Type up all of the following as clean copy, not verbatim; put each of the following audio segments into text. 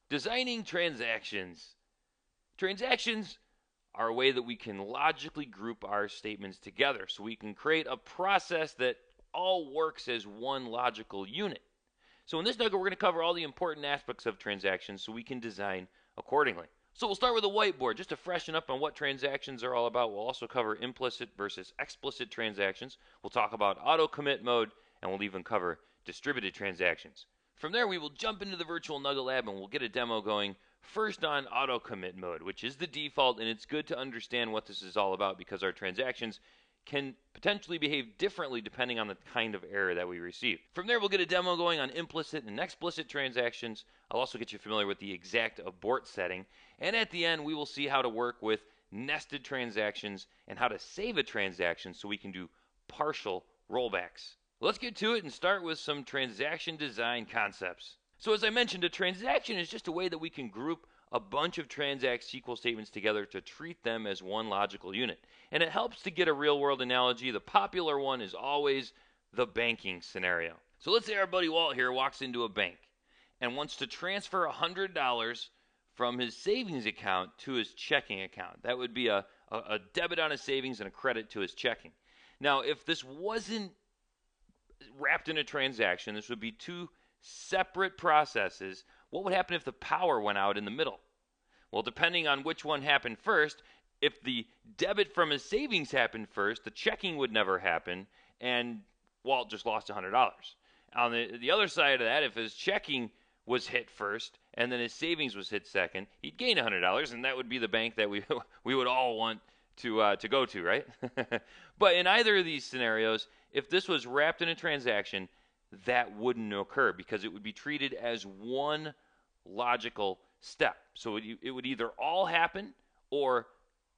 Designing transactions. Transactions are a way that we can logically group our statements together so we can create a process that all works as one logical unit. So in this nugget, we're going to cover all the important aspects of transactions so we can design accordingly. So we'll start with a whiteboard just to freshen up on what transactions are all about. We'll also cover implicit versus explicit transactions. We'll talk about auto commit mode, and we'll even cover distributed transactions. From there, we will jump into the virtual Nugget Lab and we'll get a demo going. First on auto commit mode, which is the default, and it's good to understand what this is all about because our transactions can potentially behave differently depending on the kind of error that we receive. From there, we'll get a demo going on implicit and explicit transactions. I'll also get you familiar with the exact abort setting. And at the end, we will see how to work with nested transactions and how to save a transaction so we can do partial rollbacks. Let's get to it and start with some transaction design concepts. So as I mentioned, a transaction is just a way that we can group a bunch of transact SQL statements together to treat them as one logical unit. And it helps to get a real world analogy. The popular one is always the banking scenario. So let's say our buddy Walt here walks into a bank and wants to transfer $100 from his savings account to his checking account. That would be a debit on his savings and a credit to his checking. Now, if this wasn't wrapped in a transaction, this would be two separate processes. What would happen if the power went out in the middle? Well, depending on which one happened first, if the debit from his savings happened first, the checking would never happen, and Walt just lost $100. On the other side of that, if his checking was hit first and then his savings was hit second, he'd gain $100, and that would be the bank that we would all want to go to, right? But in either of these scenarios, if this was wrapped in a transaction, that wouldn't occur because it would be treated as one logical step. So it would either all happen or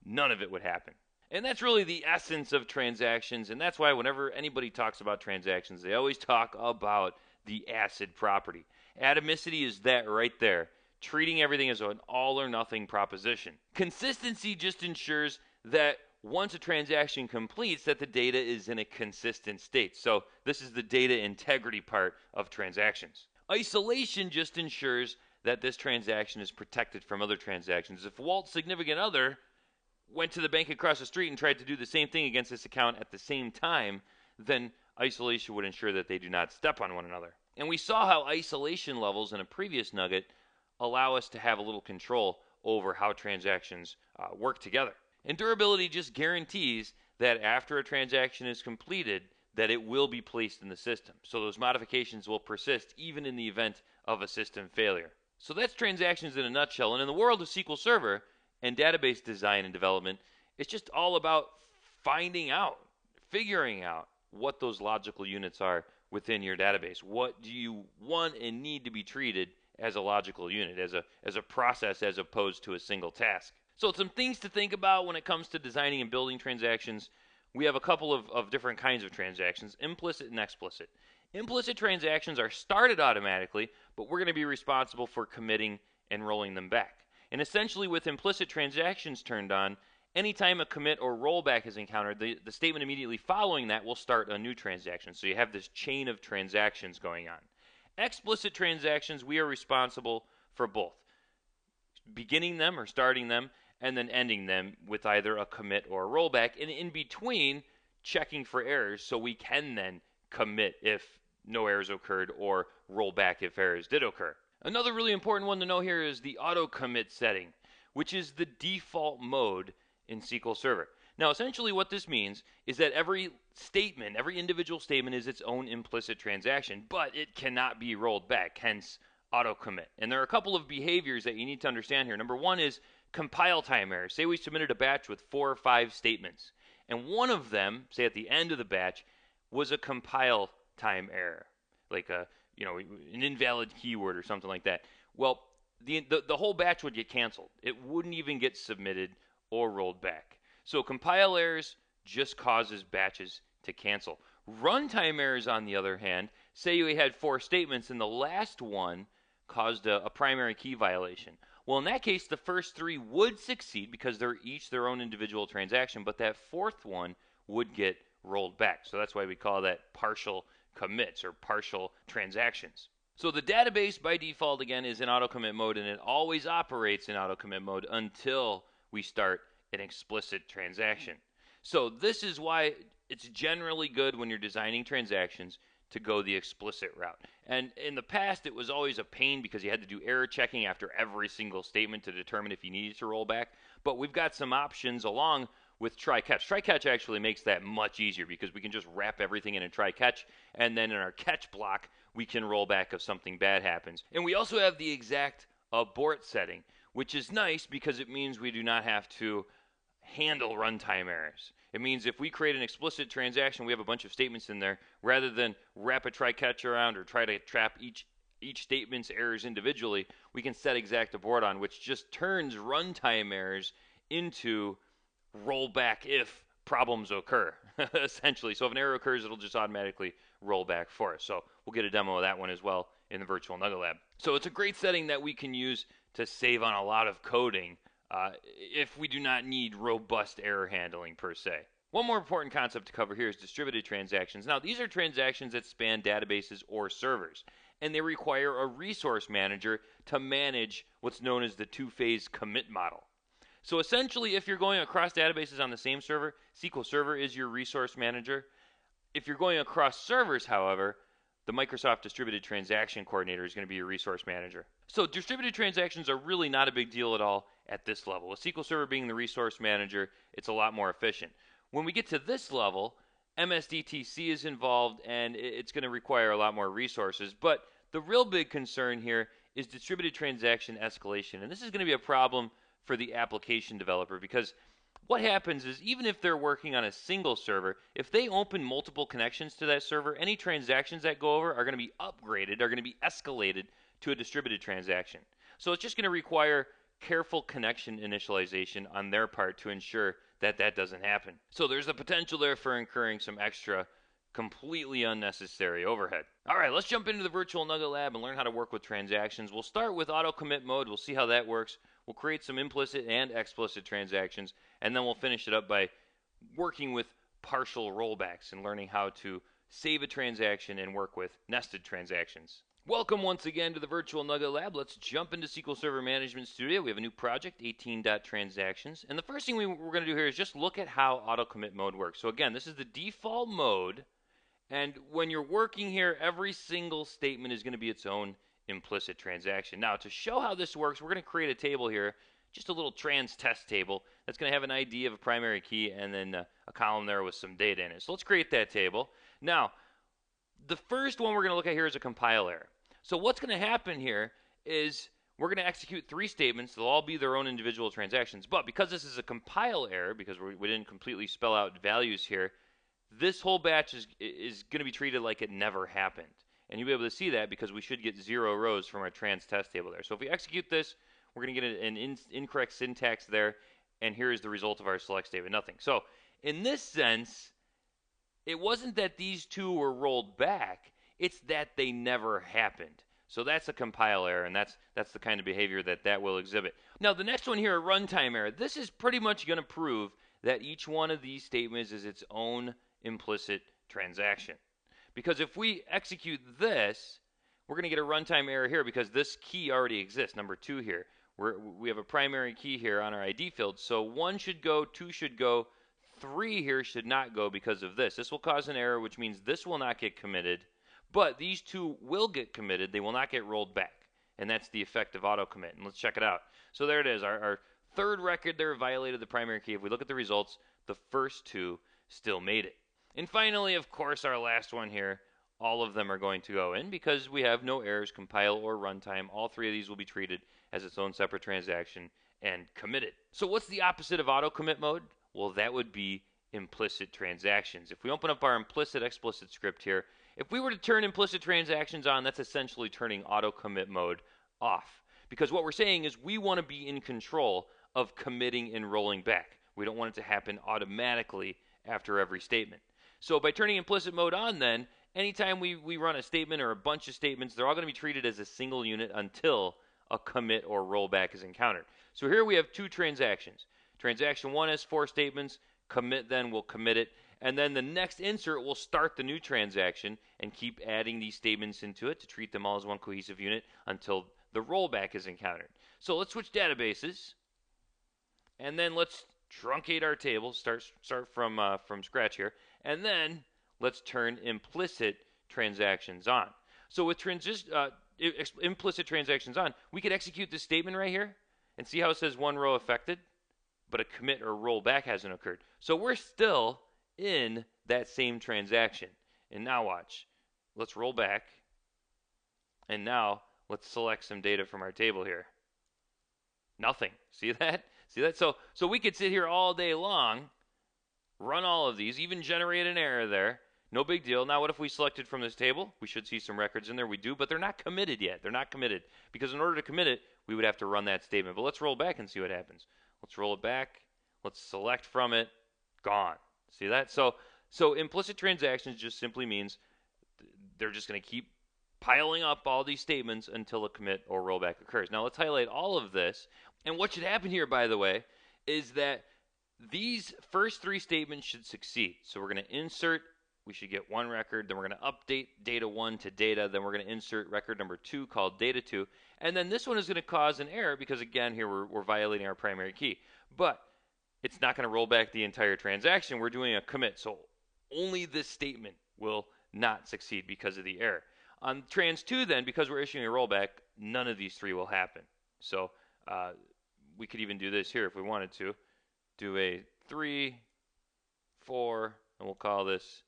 none of it would happen. And that's really the essence of transactions, and that's why whenever anybody talks about transactions, they always talk about the ACID property. Atomicity is that right there, treating everything as an all or nothing proposition. Consistency just ensures that once a transaction completes, that the data is in a consistent state. So this is the data integrity part of transactions. Isolation just ensures that this transaction is protected from other transactions. If Walt's significant other went to the bank across the street and tried to do the same thing against this account at the same time, then isolation would ensure that they do not step on one another. And we saw how isolation levels in a previous nugget allow us to have a little control over how transactions work together. And durability just guarantees that after a transaction is completed, that it will be placed in the system. So those modifications will persist even in the event of a system failure. So that's transactions in a nutshell. And in the world of SQL Server and database design and development, it's just all about figuring out what those logical units are within your database. What do you want and need to be treated as a logical unit, as a process as opposed to a single task? So some things to think about when it comes to designing and building transactions. We have a couple of different kinds of transactions, implicit and explicit. Implicit transactions are started automatically, but we're going to be responsible for committing and rolling them back. And essentially with implicit transactions turned on, anytime a commit or rollback is encountered, the statement immediately following that will start a new transaction. So you have this chain of transactions going on. Explicit transactions, we are responsible for both beginning them or starting them and then ending them with either a commit or a rollback, and in between checking for errors so we can then commit if no errors occurred or roll back if errors did occur. Another really important one to know here is the auto commit setting, which is the default mode in SQL Server. Now essentially what this means is that every individual statement is its own implicit transaction, but it cannot be rolled back, hence auto commit. And there are a couple of behaviors that you need to understand here. Number one is compile time errors. Say we submitted a batch with 4 or 5 statements, and one of them, say at the end of the batch, was a compile time error, like an invalid keyword or something like that. Well, the whole batch would get canceled. It wouldn't even get submitted or rolled back. So compile errors just causes batches to cancel. Runtime errors, on the other hand, say we had 4 statements and the last one caused a primary key violation. Well, in that case, the first 3 would succeed because they're each their own individual transaction, but that 4th one would get rolled back. So that's why we call that partial commits or partial transactions. So the database by default again is in auto commit mode, and it always operates in auto commit mode until we start an explicit transaction. So this is why it's generally good when you're designing transactions to go the explicit route. And in the past, it was always a pain because you had to do error checking after every single statement to determine if you needed to roll back. But we've got some options along with try catch. Try catch actually makes that much easier because we can just wrap everything in a try catch, and then in our catch block, we can roll back if something bad happens. And we also have the exact abort setting, which is nice because it means we do not have to handle runtime errors. It means if we create an explicit transaction, we have a bunch of statements in there, rather than wrap a try catch around or try to trap each statement's errors individually, we can set exact abort on, which just turns runtime errors into rollback if problems occur, essentially. So if an error occurs, it'll just automatically roll back for us. So we'll get a demo of that one as well in the virtual Nugget Lab. So it's a great setting that we can use to save on a lot of coding if we do not need robust error handling per se. One more important concept to cover here is distributed transactions. Now, these are transactions that span databases or servers, and they require a resource manager to manage what's known as the two-phase commit model. So essentially, if you're going across databases on the same server, SQL Server is your resource manager. If you're going across servers, however, the Microsoft Distributed Transaction Coordinator is going to be your resource manager. So distributed transactions are really not a big deal at all at this level. With SQL Server being the resource manager, it's a lot more efficient. When we get to this level, MSDTC is involved, and it's going to require a lot more resources. But the real big concern here is distributed transaction escalation. And this is going to be a problem for the application developer, because what happens is even if they're working on a single server, if they open multiple connections to that server, any transactions that go over are going to be upgraded, are going to be escalated to a distributed transaction. So it's just going to require careful connection initialization on their part to ensure that that doesn't happen. So there's the potential there for incurring some extra completely unnecessary overhead. All right, let's jump into the virtual Nugget Lab and learn how to work with transactions. We'll start with auto commit mode. We'll see how that works. We'll create some implicit and explicit transactions, and then we'll finish it up by working with partial rollbacks and learning how to save a transaction and work with nested transactions. Welcome once again to the virtual Nugget Lab. Let's jump into SQL Server Management Studio. We have a new project, 18.transactions. And the first thing we're going to do here is just look at how auto commit mode works. So again, this is the default mode. And when you're working here, every single statement is going to be its own implicit transaction. Now, to show how this works, we're going to create a table here, just a little trans test table that's going to have an ID of a primary key and then a column there with some data in it. So let's create that table. Now, the first one we're going to look at here is a compile error. So what's going to happen here is we're going to execute three statements. They'll all be their own individual transactions. But because this is a compile error, because we didn't completely spell out values here, this whole batch is going to be treated like it never happened. And you'll be able to see that because we should get 0 rows from our trans test table there. So if we execute this, we're going to get an incorrect syntax there. And here is the result of our select statement, nothing. So in this sense, it wasn't that these two were rolled back. It's that they never happened. So that's a compile error, and that's the kind of behavior that will exhibit. Now, the next one here, a runtime error. This is pretty much going to prove that each one of these statements is its own implicit transaction. Because if we execute this, we're going to get a runtime error here because this key already exists, number 2 here. We have a primary key here on our ID field. So 1 should go, 2 should go, 3 here should not go because of this. This will cause an error, which means this will not get committed. But these two will get committed. They will not get rolled back. And that's the effect of auto commit. And let's check it out. So there it is. Our third record there violated the primary key. If we look at the results, the first two still made it. And finally, of course, our last one here, all of them are going to go in because we have no errors, compile or runtime. All three of these will be treated as its own separate transaction and committed. So what's the opposite of auto commit mode? Well, that would be implicit transactions. If we open up our implicit explicit script here, if we were to turn implicit transactions on, that's essentially turning auto commit mode off. Because what we're saying is we want to be in control of committing and rolling back. We don't want it to happen automatically after every statement. So by turning implicit mode on then, anytime we run a statement or a bunch of statements, they're all going to be treated as a single unit until a commit or rollback is encountered. So here we have two transactions. Transaction 1 has 4 statements. Commit then will commit it. And then the next insert will start the new transaction and keep adding these statements into it to treat them all as one cohesive unit until the rollback is encountered. So let's switch databases, and then let's truncate our table, start from scratch here, and then let's turn implicit transactions on. So with implicit transactions on, we could execute this statement right here and see how it says one row affected, but a commit or rollback hasn't occurred. So we're still in that same transaction. And now watch. Let's roll back. And now let's select some data from our table here. Nothing. See that? See that? So we could sit here all day long, run all of these, even generate an error there. No big deal. Now what if we selected from this table? We should see some records in there. We do, but they're not committed yet. They're not committed. Because in order to commit it, we would have to run that statement. But let's roll back and see what happens. Let's roll it back. Let's select from it. Gone. See that? So implicit transactions just simply means they're just going to keep piling up all these statements until a commit or rollback occurs. Now let's highlight all of this. And what should happen here, by the way, is that these first three statements should succeed. So we're going to insert. We should get one record. Then we're going to update data 1 to data. Then we're going to insert record number 2 called data 2. And then this one is going to cause an error because, again, here we're violating our primary key. But it's not going to roll back the entire transaction. We're doing a commit. So only this statement will not succeed because of the error. On trans 2, then, because we're issuing a rollback, none of these three will happen. So we could even do this here if we wanted to. Do a 3, 4, and we'll call this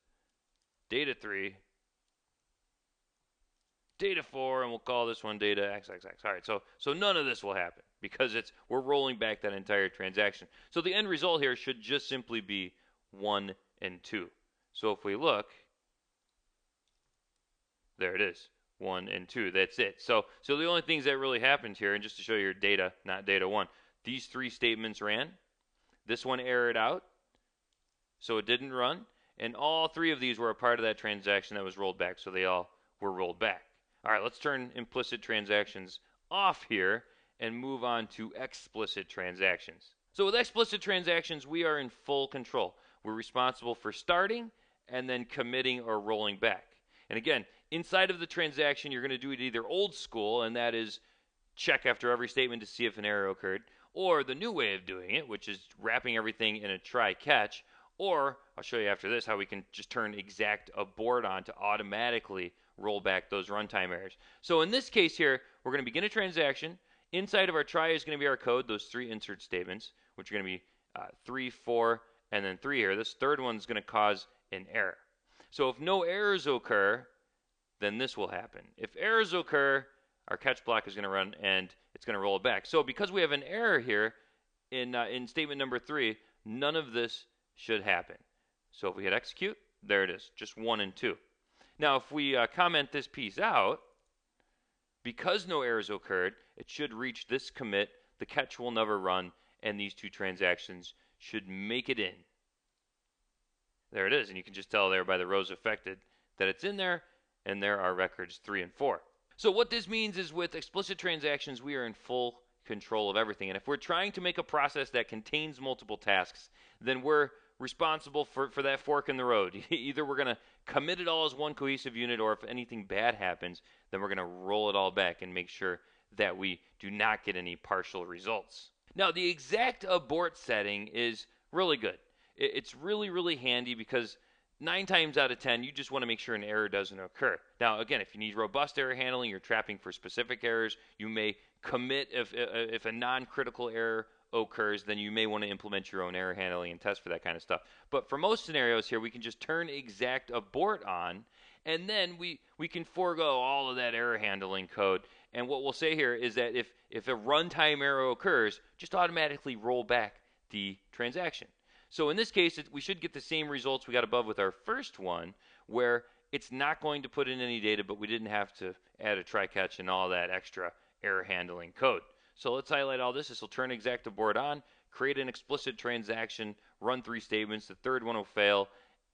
data 3, data 4, and we'll call this one data XXX. All right, so none of this will happen because we're rolling back that entire transaction. So the end result here should just simply be 1 and 2. So if we look, there it is, 1 and 2. That's it. So the only things that really happened here, and just to show you your data, not data 1, these three statements ran. This one errored out, so it didn't run. And all three of these were a part of that transaction that was rolled back, so they all were rolled back. All right, let's turn implicit transactions off here and move on to explicit transactions. So with explicit transactions, we are in full control. We're responsible for starting and then committing or rolling back. And again, inside of the transaction, you're going to do it either old school, and that is check after every statement to see if an error occurred, or the new way of doing it, which is wrapping everything in a try-catch, or I'll show you after this how we can just turn exact abort on to automatically roll back those runtime errors. So in this case here, we're going to begin a transaction. Inside of our try is going to be our code, those three insert statements, which are going to be 3, 4, and then 3 here. This third one is going to cause an error. So if no errors occur, then this will happen. If errors occur, our catch block is going to run and it's going to roll it back. So because we have an error here in statement number 3, none of this should happen. So if we hit execute, there it is, just 1 and 2. Now if we comment this piece out, because no errors occurred, it should reach this commit, the catch will never run, and these two transactions should make it in. There it is, and you can just tell there by the rows affected that it's in there, and there are records 3 and 4. So what this means is with explicit transactions, we are in full control of everything. And if we're trying to make a process that contains multiple tasks, then we're responsible for that fork in the road. Either we're going to commit it all as one cohesive unit, or if anything bad happens, then we're going to roll it all back and make sure that we do not get any partial results. Now, the exact abort setting is really good. It's really, really handy because 9 times out of 10, you just want to make sure an error doesn't occur. Now, again, if you need robust error handling, you're trapping for specific errors, you may commit if a non-critical error occurs, then you may want to implement your own error handling and test for that kind of stuff. But for most scenarios here, we can just turn exact abort on, and then we can forego all of that error handling code. And what we'll say here is that if a runtime error occurs, just automatically roll back the transaction. So in this case, we should get the same results we got above with our first one, where it's not going to put in any data, but we didn't have to add a try-catch and all that extra error handling code. So let's highlight all this. This will turn exact abort on, create an explicit transaction, run 3 statements. The third one will fail,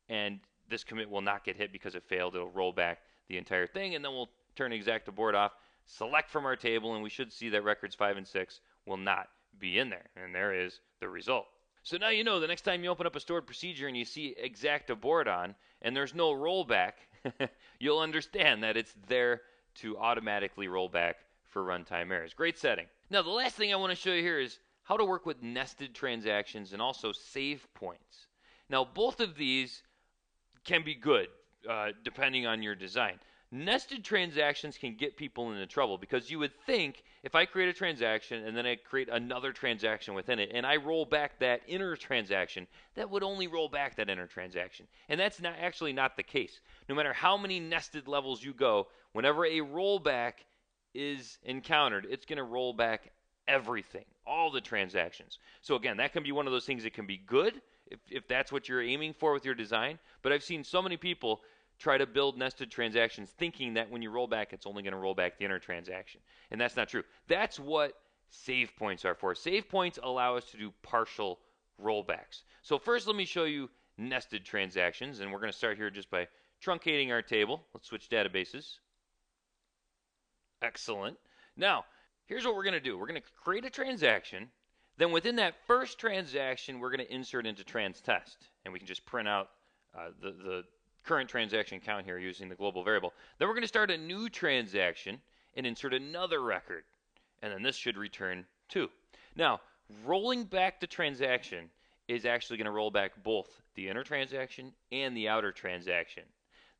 and this commit will not get hit because it failed. It'll roll back the entire thing, and then we'll turn exact abort off, select from our table, and we should see that records 5 and 6 will not be in there. And there is the result. So now you know the next time you open up a stored procedure and you see exact abort on and there's no rollback, you'll understand that it's there to automatically roll back for runtime errors. Great setting. Now the last thing I want to show you here is how to work with nested transactions and also save points. Now both of these can be good depending on your design. Nested transactions can get people into trouble because you would think if I create a transaction and then I create another transaction within it and I roll back that inner transaction, that would only roll back that inner transaction. And that's not actually not the case. No matter how many nested levels you go, whenever a rollback is encountered, it's going to roll back everything, all the transactions. So again, that can be one of those things that can be good if that's what you're aiming for with your design. But I've seen so many people try to build nested transactions thinking that when you roll back, it's only going to roll back the inner transaction. And that's not true. That's what save points are for. Save points allow us to do partial rollbacks. So first, let me show you nested transactions. And we're going to start here just by truncating our table. Let's switch databases. Excellent. Now, here's what we're going to do. We're going to create a transaction. Then within that first transaction, we're going to insert into trans test. And we can just print out the current transaction count here using the global variable. Then we're going to start a new transaction and insert another record. And then this should return 2. Now, rolling back the transaction is actually going to roll back both the inner transaction and the outer transaction.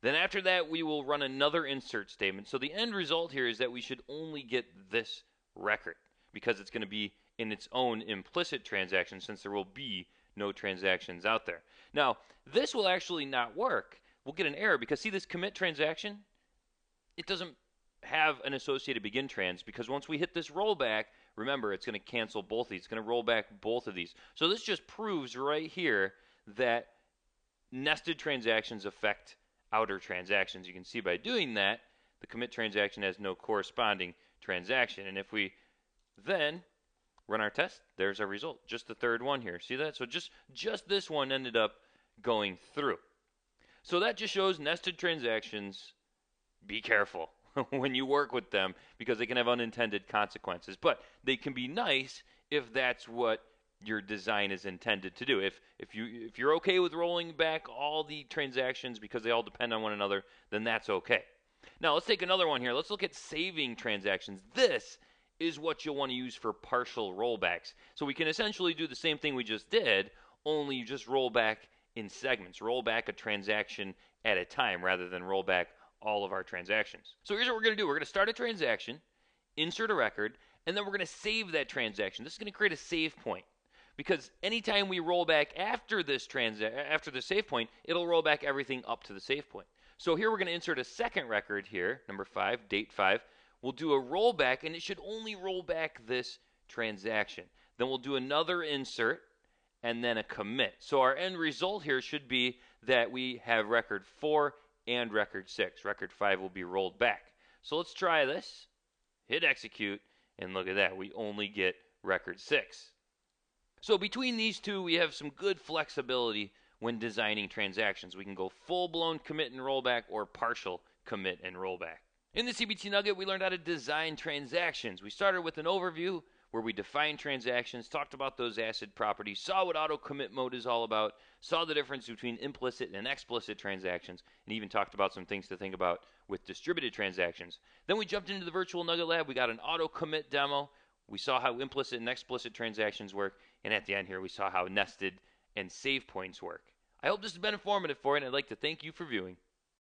Then after that, we will run another insert statement. So the end result here is that we should only get this record because it's going to be in its own implicit transaction since there will be no transactions out there. Now, this will actually not work. We'll get an error because see this commit transaction? It doesn't have an associated begin trans because once we hit this rollback, remember it's going to cancel both of these. It's going to roll back both of these. So this just proves right here that nested transactions affect outer transactions. You can see by doing that, the commit transaction has no corresponding transaction. And if we then run our test, there's our result. Just the third one here. See that? So just this one ended up going through. So that just shows nested transactions, be careful when you work with them because they can have unintended consequences. But they can be nice if that's what your design is intended to do. If you're okay with rolling back all the transactions because they all depend on one another, then that's okay. Now let's take another one here. Let's look at saving transactions. This is what you'll want to use for partial rollbacks. So we can essentially do the same thing we just did, only you just roll back in segments. Roll back a transaction at a time rather than roll back all of our transactions. So here's what we're going to do. We're going to start a transaction, insert a record, and then we're going to save that transaction. This is going to create a save point because anytime we roll back after this after the save point, it'll roll back everything up to the save point. So here we're going to insert a second record here, number 5, date 5. We'll do a rollback, and it should only roll back this transaction. Then we'll do another insert, and then a commit. So our end result here should be that we have record 4 and record 6. Record 5 will be rolled back. So let's try this. Hit execute, and look at that. We only get record 6. So between these two, we have some good flexibility when designing transactions. We can go full-blown commit and rollback or partial commit and rollback. In the CBT Nugget, we learned how to design transactions. We started with an overview where we defined transactions, talked about those ACID properties, saw what auto commit mode is all about, saw the difference between implicit and explicit transactions, and even talked about some things to think about with distributed transactions. Then we jumped into the virtual Nugget Lab. We got an auto commit demo. We saw how implicit and explicit transactions work, and at the end here we saw how nested and save points work. I hope this has been informative for you, and I'd like to thank you for viewing.